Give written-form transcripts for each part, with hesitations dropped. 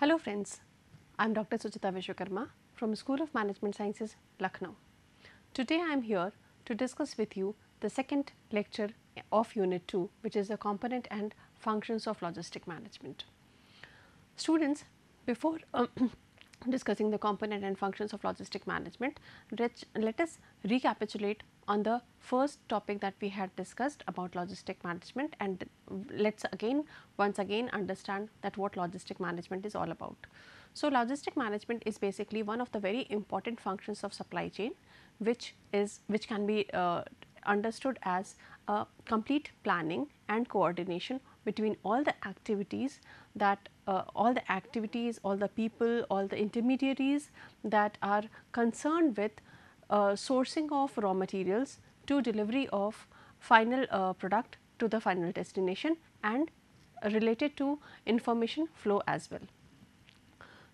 Hello friends, I am Dr. Suchita Vishwakarma from School of Management Sciences, Lucknow. Today I am here to discuss with you the second lecture of Unit 2, which is the component and functions of logistic management. Students, before discussing the component and functions of logistic management, let us recapitulate on the first topic that we had discussed about logistic management, and let's once again understand that what logistic management is all about. So, logistic management is basically one of the very important functions of supply chain, which can be understood as a complete planning and coordination between all the activities all the people, all the intermediaries that are concerned with sourcing of raw materials to delivery of final product to the final destination and related to information flow as well.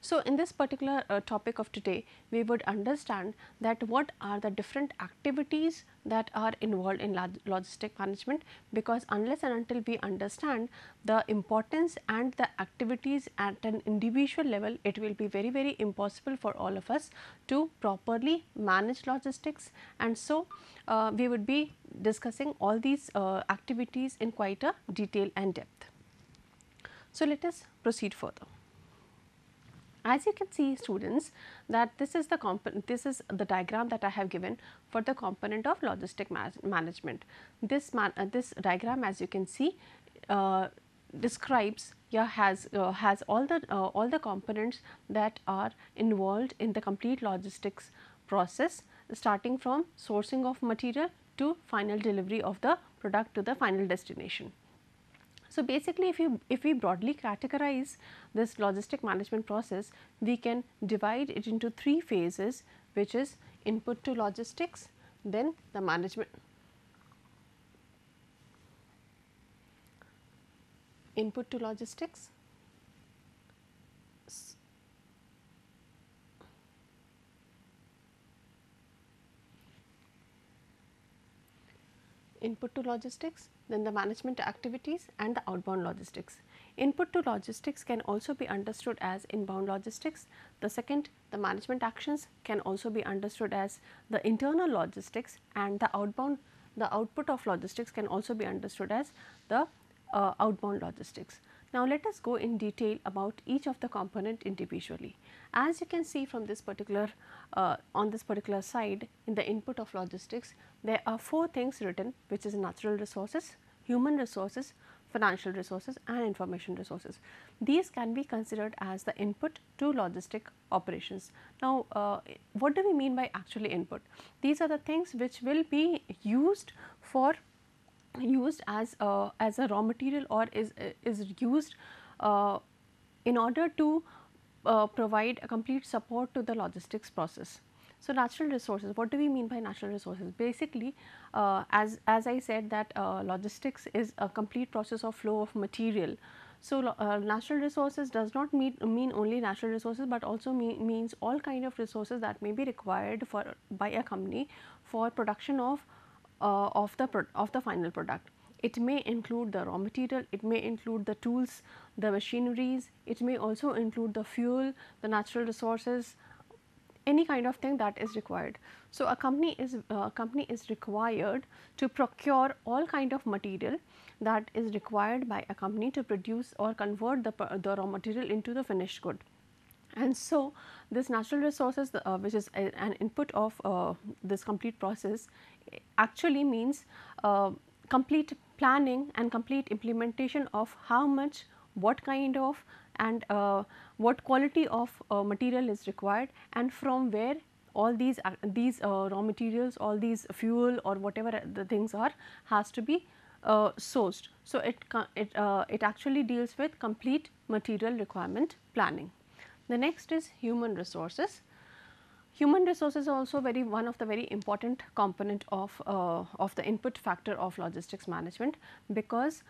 So, in this particular topic of today, we would understand that what are the different activities that are involved in logistic management, because unless and until we understand the importance and the activities at an individual level, it will be very impossible for all of us to properly manage logistics. And so, we would be discussing all these activities in quite a detail and depth. So, let us proceed further. As you can see, students, that this is the diagram that I have given for the component of logistic management. This diagram, as you can see, describes has all the components that are involved in the complete logistics process, starting from sourcing of material to final delivery of the product to the final destination. So, basically if we broadly categorize this logistic management process, we can divide it into three phases, which is input to logistics, then the management, input to logistics, input to logistics, then the management activities and the outbound logistics. Input to logistics can also be understood as inbound logistics. The second, the management actions, can also be understood as the internal logistics, and the output of logistics can also be understood as the outbound logistics. Now, let us go in detail about each of the component individually. As you can see from this particular on this particular side, in the input of logistics, there are four things written, which is natural resources, human resources, financial resources and information resources. These can be considered as the input to logistic operations. Now, what do we mean by actually input? These are the things which will be used as a raw material, or is used in order to provide a complete support to the logistics process. So, natural resources, what do we mean by natural resources? Basically, as I said that logistics is a complete process of flow of material. So, natural resources does not mean only natural resources, but also means all kind of resources that may be required by a company for production of the final product. It may include the raw material, it may include the tools, the machineries, it may also include the fuel, the natural resources, any kind of thing that is required. So, a company is required to procure all kind of material that is required by a company to produce or convert the raw material into the finished good. And so, this natural resources which is an input of this complete process actually means complete planning and complete implementation of how much, what kind of and what quality of material is required, and from where all these raw materials, all these fuel or whatever the things are, has to be sourced. So, it actually deals with complete material requirement planning. The next is human resources. Human resources are also one of the very important component of the input factor of logistics management, because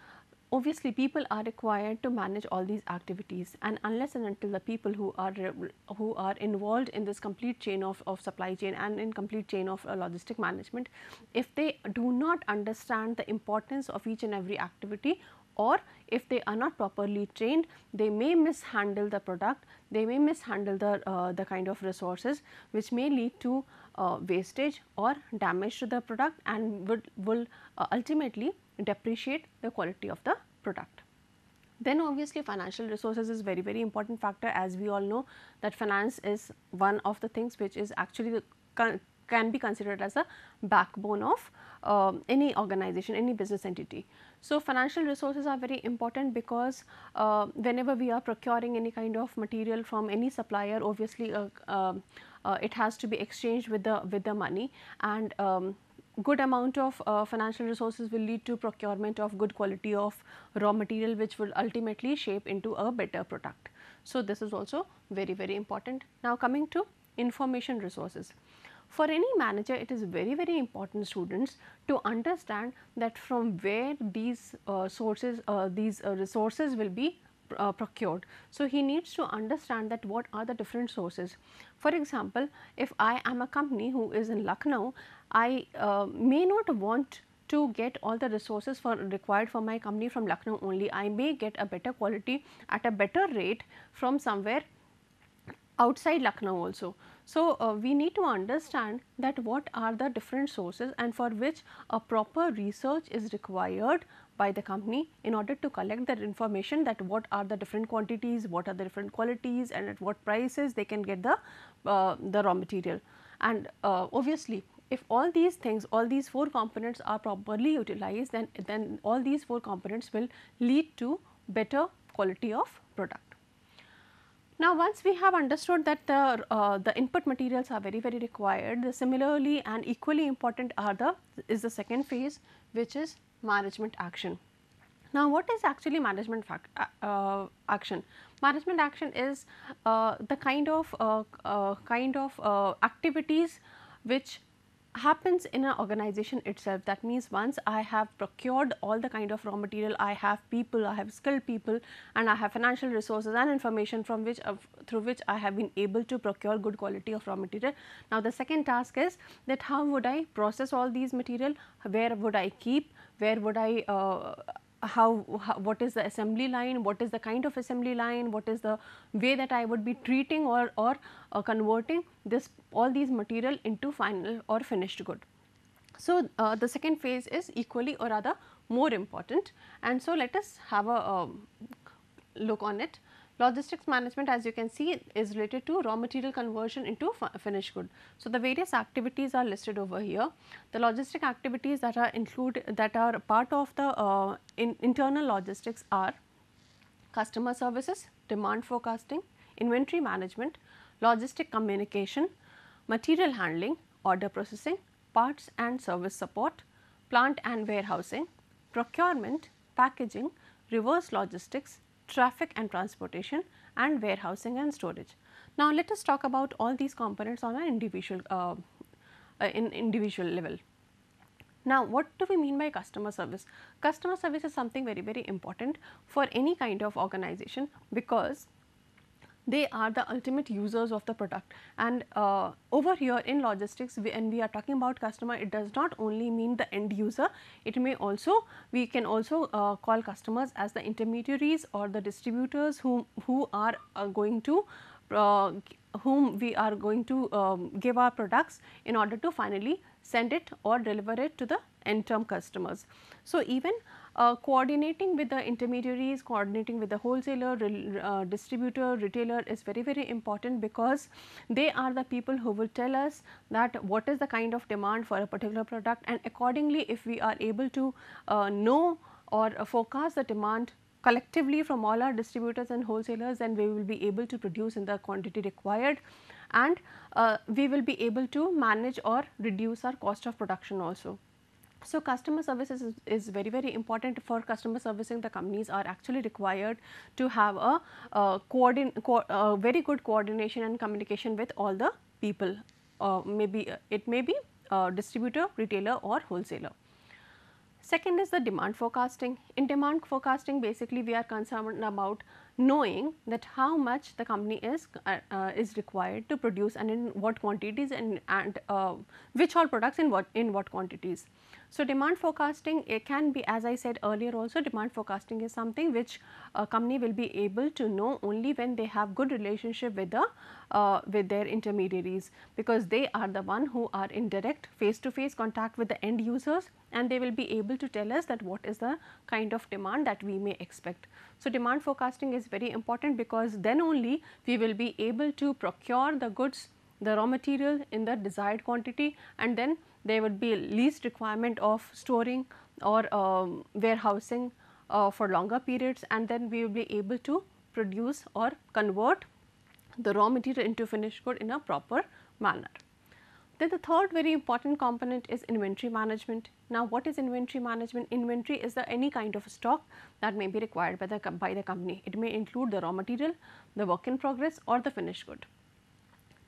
obviously people are required to manage all these activities, and unless and until the people who are involved in this complete chain of supply chain and in complete chain of logistic management, if they do not understand the importance of each and every activity, or if they are not properly trained, they may mishandle the product, they may mishandle the kind of resources, which may lead to wastage or damage to the product, and will ultimately depreciate the quality of the product. Then obviously financial resources is very important factor, as we all know that finance is one of the things which is actually can be considered as a backbone of any organization, any business entity. So, financial resources are very important because whenever we are procuring any kind of material from any supplier, obviously it has to be exchanged with the money, and good amount of financial resources will lead to procurement of good quality of raw material, which will ultimately shape into a better product. So, this is also very important. Now, coming to information resources. For any manager, it is very important, students, to understand that from where these resources will be procured. So, he needs to understand that what are the different sources. For example, if I am a company who is in Lucknow, I may not want to get all the resources required for my company from Lucknow only. I may get a better quality at a better rate from somewhere outside Lucknow also. So, we need to understand that what are the different sources, and for which a proper research is required by the company in order to collect that information, that what are the different quantities, what are the different qualities, and at what prices they can get the raw material. And obviously, if all these things, all these 4 components are properly utilized, then all these 4 components will lead to better quality of product. Now, once we have understood that the input materials are very required, similarly and equally important is the second phase, which is management action. Now, what is actually management action? Management action is the kind of activities which happens in an organization itself. That means, once I have procured all the kind of raw material, I have people, I have skilled people, and I have financial resources and information from which through which I have been able to procure good quality of raw material. Now, the second task is that how would I process all these material, where would I keep, where would I what is the assembly line, what is the kind of assembly line, what is the way that I would be treating or converting all these material into final or finished good. So, the second phase is equally or rather more important, and so let us have a look on it. Logistics management, as you can see, is related to raw material conversion into finished good. So, the various activities are listed over here. The logistic activities that are part of the internal logistics are customer services, demand forecasting, inventory management, logistic communication, material handling, order processing, parts and service support, plant and warehousing, procurement, packaging, reverse logistics, traffic and transportation, and warehousing and storage. Now, let us talk about all these components on an individual level. Now, what do we mean by customer service? Customer service is something very important for any kind of organization, because they are the ultimate users of the product. And over here in logistics, when we are talking about customer, it does not only mean the end user, it may also, we can also call customers as the intermediaries or the distributors whom we are going to give our products in order to finally send it or deliver it to the end term customers. So, even coordinating with the intermediaries, coordinating with the wholesaler, distributor, retailer is very important, because they are the people who will tell us that what is the kind of demand for a particular product, and accordingly, if we are able to know or forecast the demand collectively from all our distributors and wholesalers, then we will be able to produce in the quantity required, and we will be able to manage or reduce our cost of production also. So, customer services is very important. For customer servicing, the companies are actually required to have a very good coordination and communication with all the people, it may be distributor, retailer or wholesaler. Second is the demand forecasting. In demand forecasting, basically we are concerned about knowing that how much the company is required to produce, and in what quantities, and which all products in what quantities. So, demand forecasting, it can be, as I said earlier also, demand forecasting is something which a company will be able to know only when they have good relationship with the with their intermediaries, because they are the one who are in direct face to face contact with the end users, and they will be able to tell us that what is the kind of demand that we may expect. So, demand forecasting is very important, because then only we will be able to procure the goods, the raw material in the desired quantity, and then there would be least requirement of storing or warehousing for longer periods, and then we will be able to produce or convert the raw material into finished good in a proper manner. Then the third very important component is inventory management. Now, what is inventory management? Inventory is any kind of stock that may be required by the company. It may include the raw material, the work in progress, or the finished good.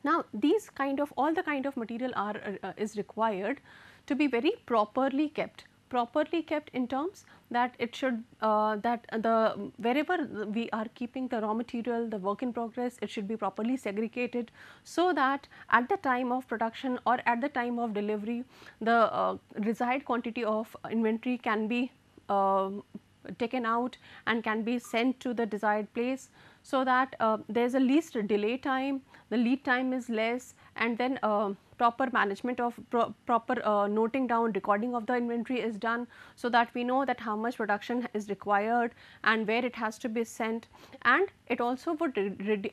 Now, these kind of all the kind of material are is required to be very properly kept. Properly kept in terms that it should that the wherever we are keeping the raw material, the work in progress, it should be properly segregated, so that at the time of production or at the time of delivery, the desired quantity of inventory can be taken out and can be sent to the desired place, so that there is a least delay time, the lead time is less, and then proper management of proper noting down, recording of the inventory is done, so that we know that how much production is required and where it has to be sent, and it also would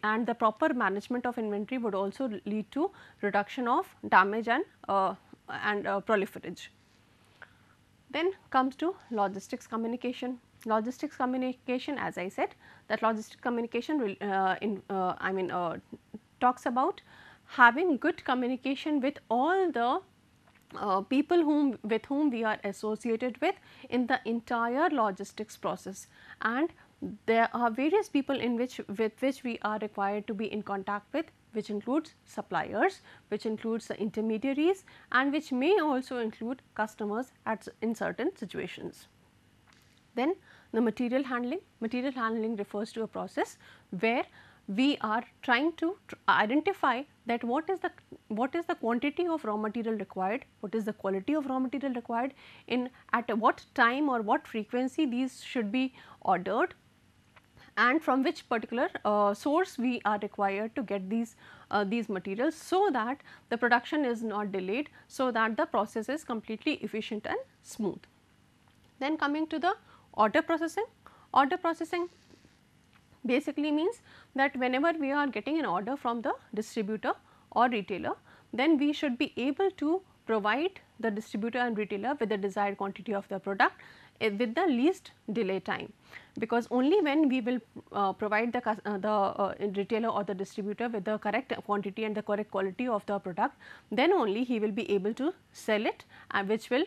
and the proper management of inventory would also lead to reduction of damage and proliferage. Then comes to logistics communication. Logistics communication, as I said, that logistic communication will talks about having good communication with all the people with whom we are associated with in the entire logistics process, and there are various people with which we are required to be in contact with, which includes suppliers, which includes the intermediaries, and which may also include customers in certain situations. Then the material handling. Material handling refers to a process where we are trying to identify that what is the quantity of raw material required, what is the quality of raw material required, at what time or what frequency these should be ordered, and from which particular source we are required to get these materials, so that the production is not delayed, so that the process is completely efficient and smooth. Then coming to the order processing. Order processing basically means that whenever we are getting an order from the distributor or retailer, then we should be able to provide the distributor and retailer with the desired quantity of the product with the least delay time, because only when we will provide the retailer or the distributor with the correct quantity and the correct quality of the product, then only he will be able to sell it, which will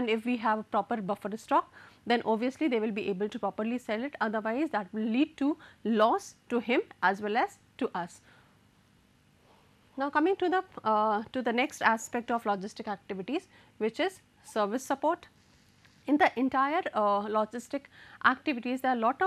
if we have proper buffer stock, then obviously they will be able to properly sell it, otherwise that will lead to loss to him as well as to us. Now, coming to the next aspect of logistic activities, which is service support. In the entire logistic activities, there are lot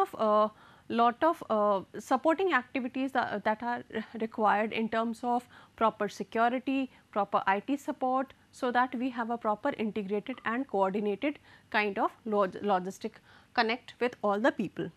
of supporting activities that are required in terms of proper security, proper IT support, so that we have a proper integrated and coordinated kind of logistic connect with all the people.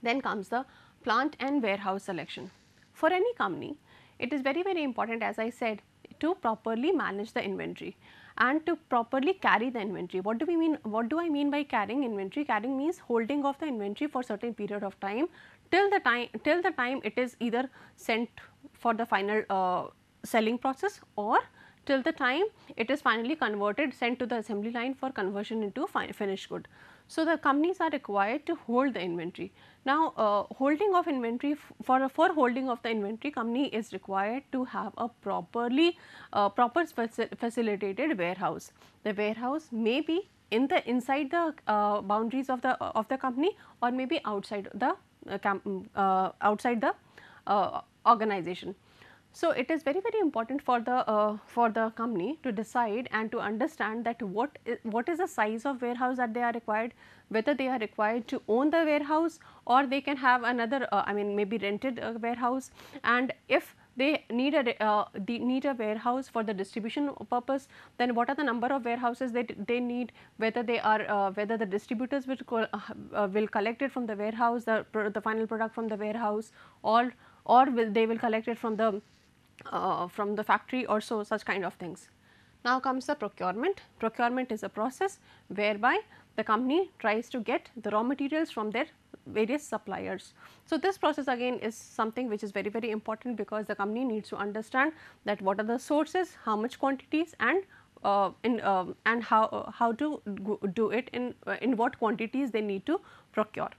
Then comes the plant and warehouse selection. For any company, it is very important, as I said, to properly manage the inventory and to properly carry the inventory. What do we mean? What do I mean by carrying inventory? Carrying means holding of the inventory for certain period of time till the time it is either sent for the final selling process, or till the time it is finally converted, sent to the assembly line for conversion into finished good. So, the companies are required to hold the inventory. Now, holding of inventory, for holding of the inventory, company is required to have a proper facilitated warehouse. The warehouse may be inside the boundaries of the company, or may be outside the organization. So, it is very important for the company to decide and to understand that what is the size of warehouse that they are required, whether they are required to own the warehouse or they can have another maybe rented warehouse, and if they need a warehouse for the distribution purpose. Then what are the number of warehouses that they need, whether they are whether the distributors will collect it from the warehouse, the final product from the warehouse, or they will collect it from the factory or so, such kind of things. Now comes the procurement. Procurement is a process whereby the company tries to get the raw materials from their various suppliers. So, this process again is something which is very, very important, because the company needs to understand that what are the sources, how much quantities, and how to do it, in what quantities they need to procure.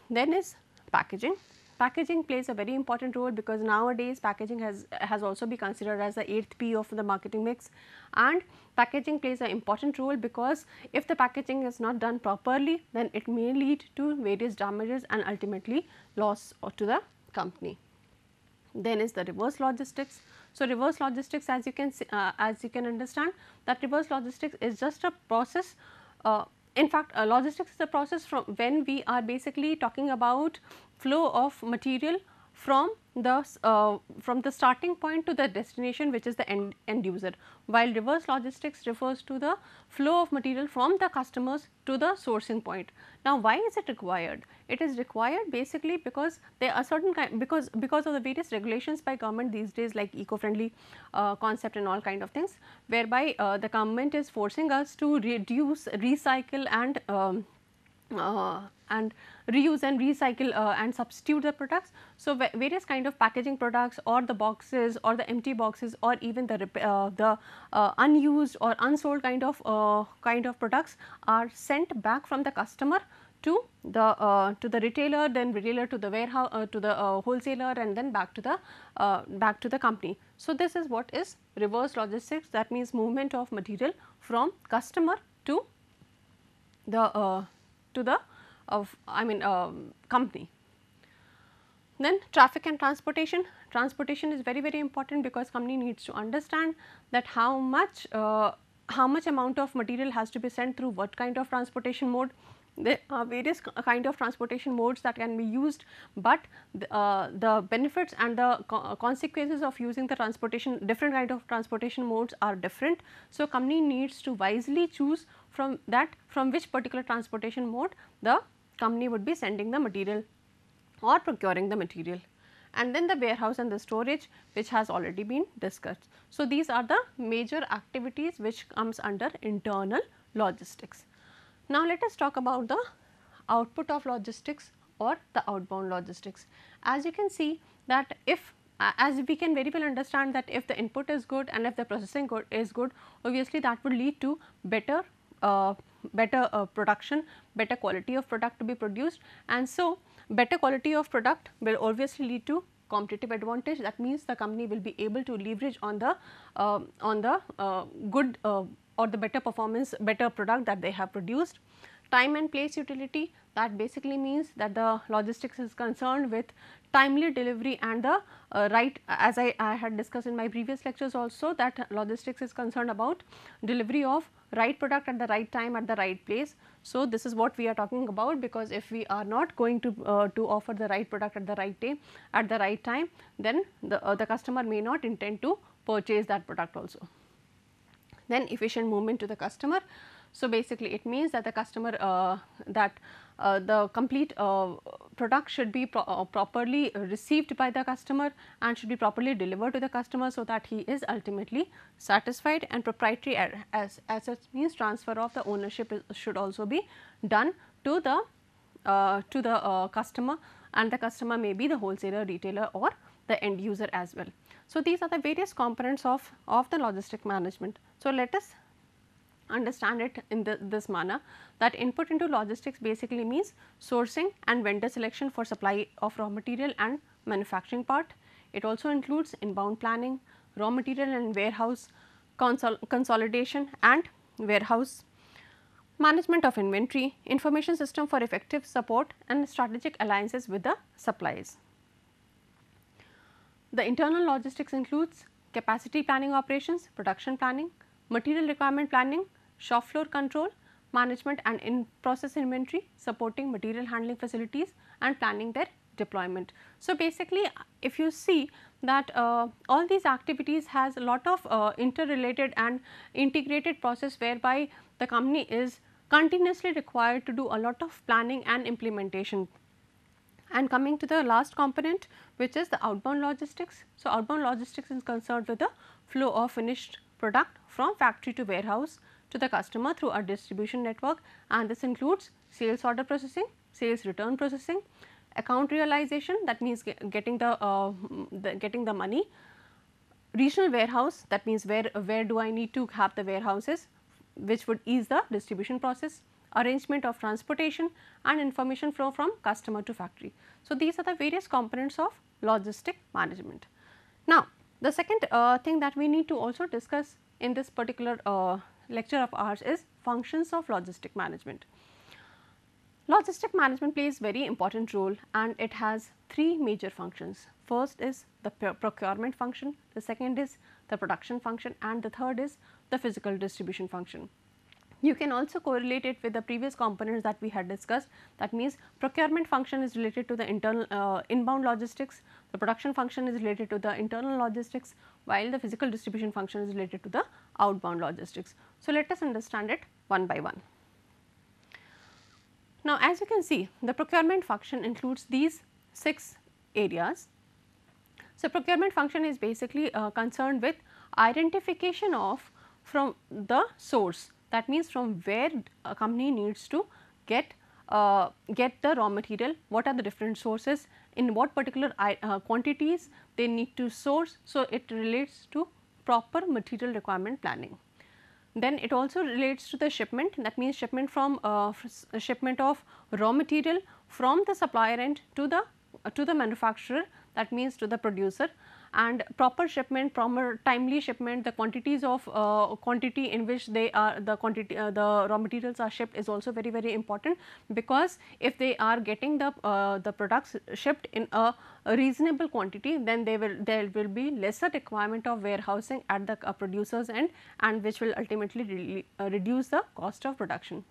Then is packaging. Packaging plays a very important role, because nowadays packaging has also been considered as the 8th P of the marketing mix, and packaging plays an important role, because if the packaging is not done properly, then it may lead to various damages and ultimately loss to the company. Then is the reverse logistics. So, reverse logistics, as you can understand, that reverse logistics is just a process. In fact, logistics is a process from when we are basically talking about flow of material from the starting point to the destination, which is the end user, while reverse logistics refers to the flow of material from the customers to the sourcing point. Now, why is it required? It is required basically because there are certain because of the various regulations by government these days, like eco-friendly concept and all kind of things, whereby the government is forcing us to reduce, recycle and reuse and recycle and substitute the products. So, various kind of packaging products, or the boxes, or the empty boxes, or even the unused or unsold kind of products are sent back from the customer to the retailer, then retailer to the warehouse, to the wholesaler, and then back to the company. So, this is what is reverse logistics. That means movement of material from customer to the company. Then traffic and transportation. Transportation is very, very important, because company needs to understand that how much amount of material has to be sent through what kind of transportation mode. There are various kind of transportation modes that can be used, but the benefits and the consequences of using the different kind of transportation modes are different. So, company needs to wisely choose from which particular transportation mode the company would be sending the material or procuring the material. And then the warehouse and the storage, which has already been discussed. So, these are the major activities which comes under internal logistics. Now, let us talk about the output of logistics or the outbound logistics. As you can see that as we can very well understand that if the input is good and if the processing is good, obviously that would lead to better production, better quality of product to be produced, and so better quality of product will obviously lead to competitive advantage. That means the company will be able to leverage on the good or the better performance, better product that they have produced. Time and place utility, that basically means that the logistics is concerned with timely delivery and the right, as I had discussed in my previous lectures also, that logistics is concerned about delivery of right product at the right time at the right place. So, this is what we are talking about, because if we are not going to offer the right product at the right time then the customer may not intend to purchase that product also. Then efficient movement to the customer. So, basically it means that the customer the complete product should be properly received by the customer and should be properly delivered to the customer, so that he is ultimately satisfied. And proprietary as such means transfer of the ownership should also be done to the customer, and the customer may be the wholesaler, retailer, or the end user as well. So, these are the various components of the logistic management. So, let us understand it in this manner, that input into logistics basically means sourcing and vendor selection for supply of raw material and manufacturing part. It also includes inbound planning, raw material and warehouse consolidation and warehouse management of inventory, information system for effective support, and strategic alliances with the suppliers. The internal logistics includes capacity planning operations, production planning, material requirement planning, shop floor control, management and in-process inventory, supporting material handling facilities and planning their deployment. So, basically if you see that all these activities has a lot of interrelated and integrated process, whereby the company is continuously required to do a lot of planning and implementation. And coming to the last component, which is the outbound logistics. So, outbound logistics is concerned with the flow of finished product from factory to warehouse to the customer through our distribution network, and this includes sales order processing, sales return processing, account realization, that means getting the money, regional warehouse, that means where do I need to have the warehouses, which would ease the distribution process, arrangement of transportation, and information flow from customer to factory. So, these are the various components of logistic management. Now, the second thing that we need to also discuss in this particular lecture of ours is functions of logistic management. Logistic management plays very important role, and it has three major functions. First is the procurement function, the second is the production function, and the third is the physical distribution function. You can also correlate it with the previous components that we had discussed. That means procurement function is related to the internal inbound logistics, the production function is related to the internal logistics, while the physical distribution function is related to the outbound logistics. So, let us understand it one by one. Now, as you can see, the procurement function includes these 6 areas. So, procurement function is basically concerned with identification of from the source, that means from where a company needs to get the raw material, what are the different sources, in what particular quantities they need to source. So, it relates to proper material requirement planning. Then it also relates to the shipment, that means shipment from shipment of raw material from the supplier end to the manufacturer, that means to the producer, and proper shipment, proper timely shipment, the quantities of quantity in which they are the raw materials are shipped is also very important, because if they are getting the products shipped in a reasonable quantity, then there will be lesser requirement of warehousing at the producer's end, and which will ultimately reduce the cost of production.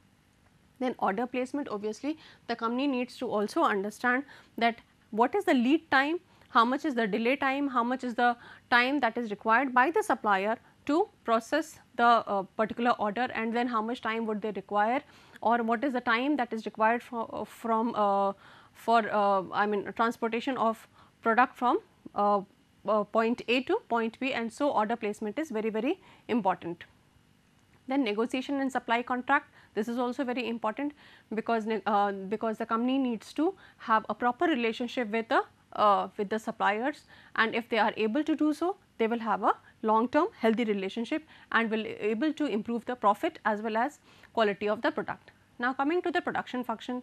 Then order placement, obviously the company needs to also understand that what is the lead time, how much is the delay time, how much is the time that is required by the supplier to process the particular order, and then how much time would they require, or what is the time that is required for transportation of product from point A to point B, and so order placement is very important. Then negotiation and supply contract, this is also very important, because the company needs to have a proper relationship with the suppliers, and if they are able to do so, they will have a long term healthy relationship and will able to improve the profit as well as quality of the product. Now, coming to the production function.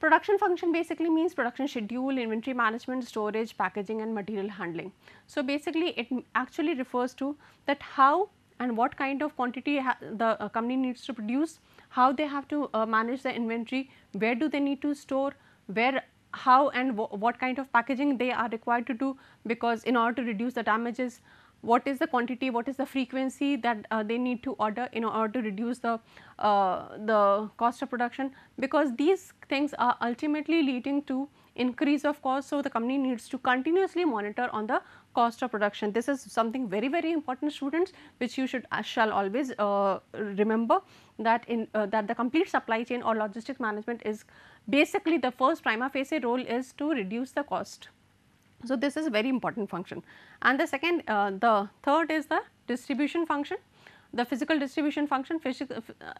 Production function basically means production schedule, inventory management, storage, packaging and material handling. So, basically it actually refers to that how and what kind of quantity the company needs to produce, how they have to manage the inventory, where do they need to store, where, how and what kind of packaging they are required to do, because in order to reduce the damages, what is the quantity, what is the frequency that they need to order in order to reduce the cost of production, because these things are ultimately leading to increase of cost. So, the company needs to continuously monitor on the cost of production. This is something very important, students, which you shall always remember, that that the complete supply chain or logistics management is basically the first prima facie role is to reduce the cost. So, this is a very important function. And the second, the third is the distribution function, the physical distribution function.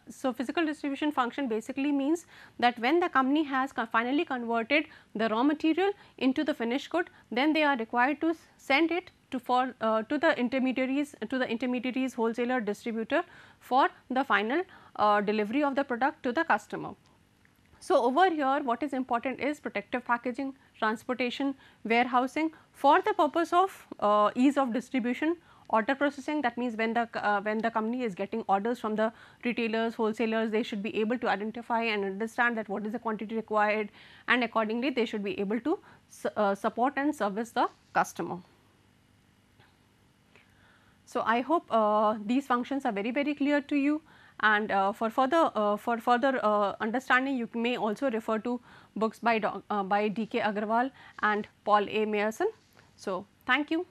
So, physical distribution function basically means that when the company has finally converted the raw material into the finished good, then they are required to send it to the intermediaries, wholesaler, distributor for the final delivery of the product to the customer. So, over here what is important is protective packaging, transportation, warehousing for the purpose of ease of distribution, order processing, that means when the company is getting orders from the retailers, wholesalers, they should be able to identify and understand that what is the quantity required, and accordingly they should be able to support and service the customer. So, I hope these functions are very clear to you, and for further understanding, you may also refer to books by D.K. Agarwal and Paul A. Meyerson. So, thank you.